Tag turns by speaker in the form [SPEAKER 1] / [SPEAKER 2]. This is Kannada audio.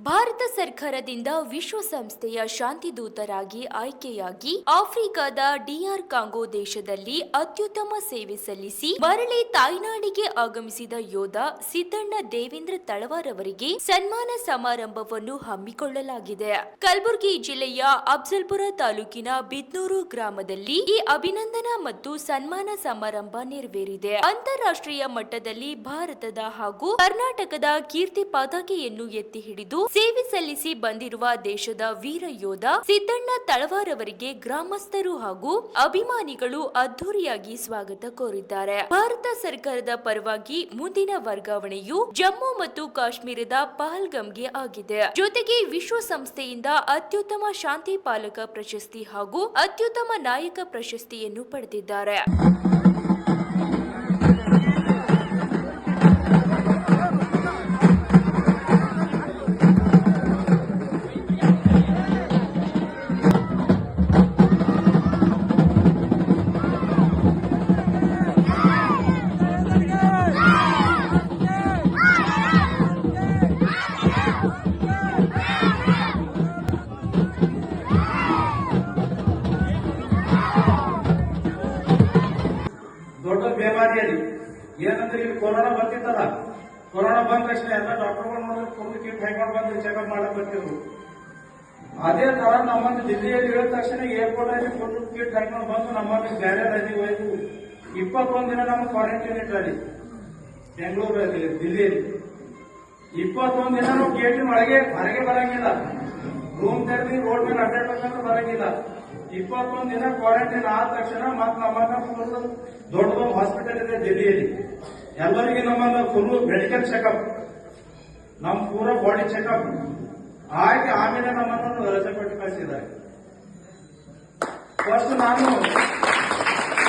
[SPEAKER 1] ಭಾರತ ಸರ್ಕಾರದಿಂದ ವಿಶ್ವಸಂಸ್ಥೆಯ ಶಾಂತಿದೂತರಾಗಿ ಆಯ್ಕೆಯಾಗಿ ಆಫ್ರಿಕಾದ ಡಿಆರ್ ಕಾಂಗೋ ದೇಶದಲ್ಲಿ ಅತ್ಯುತ್ತಮ ಸೇವೆ ಸಲ್ಲಿಸಿ ಮರಳಿ ತಾಯ್ನಾಡಿಗೆ ಆಗಮಿಸಿದ ಯೋಧ ಸಿದ್ದಣ್ಣ ದೇವೇಂದ್ರ ತಳವಾರ್ ಅವರಿಗೆ ಸನ್ಮಾನ ಸಮಾರಂಭವನ್ನು ಹಮ್ಮಿಕೊಳ್ಳಲಾಗಿದೆ. ಕಲಬುರಗಿ ಜಿಲ್ಲೆಯ ಅಫಜಲ್ಪುರ ತಾಲೂಕಿನ ಬಿದ್ನೂರು ಗ್ರಾಮದಲ್ಲಿ ಈ ಅಭಿನಂದನಾ ಮತ್ತು ಸನ್ಮಾನ ಸಮಾರಂಭ ನೆರವೇರಿದೆ. ಅಂತಾರಾಷ್ಟ್ರೀಯ ಮಟ್ಟದಲ್ಲಿ ಭಾರತದ ಹಾಗೂ ಕರ್ನಾಟಕದ ಕೀರ್ತಿ ಪತಾಕೆಯನ್ನು ಎತ್ತಿ ಹಿಡಿದು ಸೇವೆ ಸಲ್ಲಿಸಿ ಬಂದಿರುವ ದೇಶದ ವೀರ ಯೋಧ ಸಿದ್ದಣ್ಣ ತಳವಾರ್ ಅವರಿಗೆ ಗ್ರಾಮಸ್ಥರು ಹಾಗೂ ಅಭಿಮಾನಿಗಳು ಅದ್ದೂರಿಯಾಗಿ ಸ್ವಾಗತ ಕೋರಿದ್ದಾರೆ. ಭಾರತ ಸರ್ಕಾರದ ಪರವಾಗಿ ಮುಂದಿನ ವರ್ಗಾವಣೆಯು ಜಮ್ಮು ಮತ್ತು ಕಾಶ್ಮೀರದ ಪಹಲ್ಗಾಮ್ಗೆ ಆಗಿದೆ. ಜೊತೆಗೆ ವಿಶ್ವಸಂಸ್ಥೆಯಿಂದ ಅತ್ಯುತ್ತಮ ಶಾಂತಿ ಪಾಲಕ ಪ್ರಶಸ್ತಿ ಹಾಗೂ ಅತ್ಯುತ್ತಮ ನಾಯಕ ಪ್ರಶಸ್ತಿಯನ್ನು ಪಡೆದಿದ್ದಾರೆ.
[SPEAKER 2] ದೊಡ್ಡ ಬೇಮಾರಿ ಅಲ್ಲಿ ಏನಂದ್ರೆ ಇಲ್ಲಿ ಕೊರೋನಾ ಬರ್ತಿತ್ತಲ್ಲ, ಕೊರೋನಾ ಬಂದ ತಕ್ಷಣ ಎಲ್ಲ ಡಾಕ್ಟರ್ಗಳು ನೋಡಿದ್ರೆ ಫುಲ್ ಕಿಟ್ ಹಾಕೊಂಡು ಬಂದು ಚೆಕಪ್ ಮಾಡಕ್ ಬರ್ತಿದ್ರು. ಅದೇ ತರ ನಮ್ಮನ್ನು ದಿಲ್ಲಿಯಲ್ಲಿ ಹೇಳಿದ ತಕ್ಷಣ ಏರ್ಪೋರ್ಟ್ ಅಲ್ಲಿ ಫುಲ್ ಕಿಟ್ ಹಾಕೊಂಡು ಬಂದು ನಮ್ಮನ್ನು ಬೇರೆ ರಜೆಗೆ ಹೋಯ್ತು. 21 ದಿನ ನಮ್ಮ ಕ್ವಾರಂಟೈನ್ ಇಟ್ಟಲ್ಲಿ ಬೆಂಗಳೂರಲ್ಲಿ, ದಿಲ್ಲಿಯಲ್ಲಿ 21 ದಿನ ನಾವು ಗೇಟಿನ ಹೊರಗೆ ಬರಂಗಿಲ್ಲ. ರೂಮ್ ತೆರೆದು ರೋಡ್ ಮೇಲೆ ಅಡ್ಡಾಡ್ಬೇಕಂದ್ರೆ ಬರಂಗಿಲ್ಲ. 21 ದಿನ ಕ್ವಾರಂಟೈನ್ ಆದ ತಕ್ಷಣ ಮತ್ತೆ ನಮ್ಮನ್ನ ಫುಲ್ ದೊಡ್ಡದೊಂದು ಹಾಸ್ಪಿಟಲ್ ಇದೆ ದಿಲ್ಲಿಯಲ್ಲಿ. ಎಲ್ಲರಿಗೆ ನಮ್ಮನ್ನ ಫುಲ್ ಮೆಡಿಕಲ್ ಚೆಕಪ್, ನಮ್ಮ ಪೂರ ಬಾಡಿ ಚೆಕಪ್ ಆಗಿ ಆಮೇಲೆ ನಮ್ಮನ್ನು ರಜೆ ಕೊಟ್ಟು ಕಳಿಸಿದ್ದಾರೆ. ಫಸ್ಟ್ ನಾನು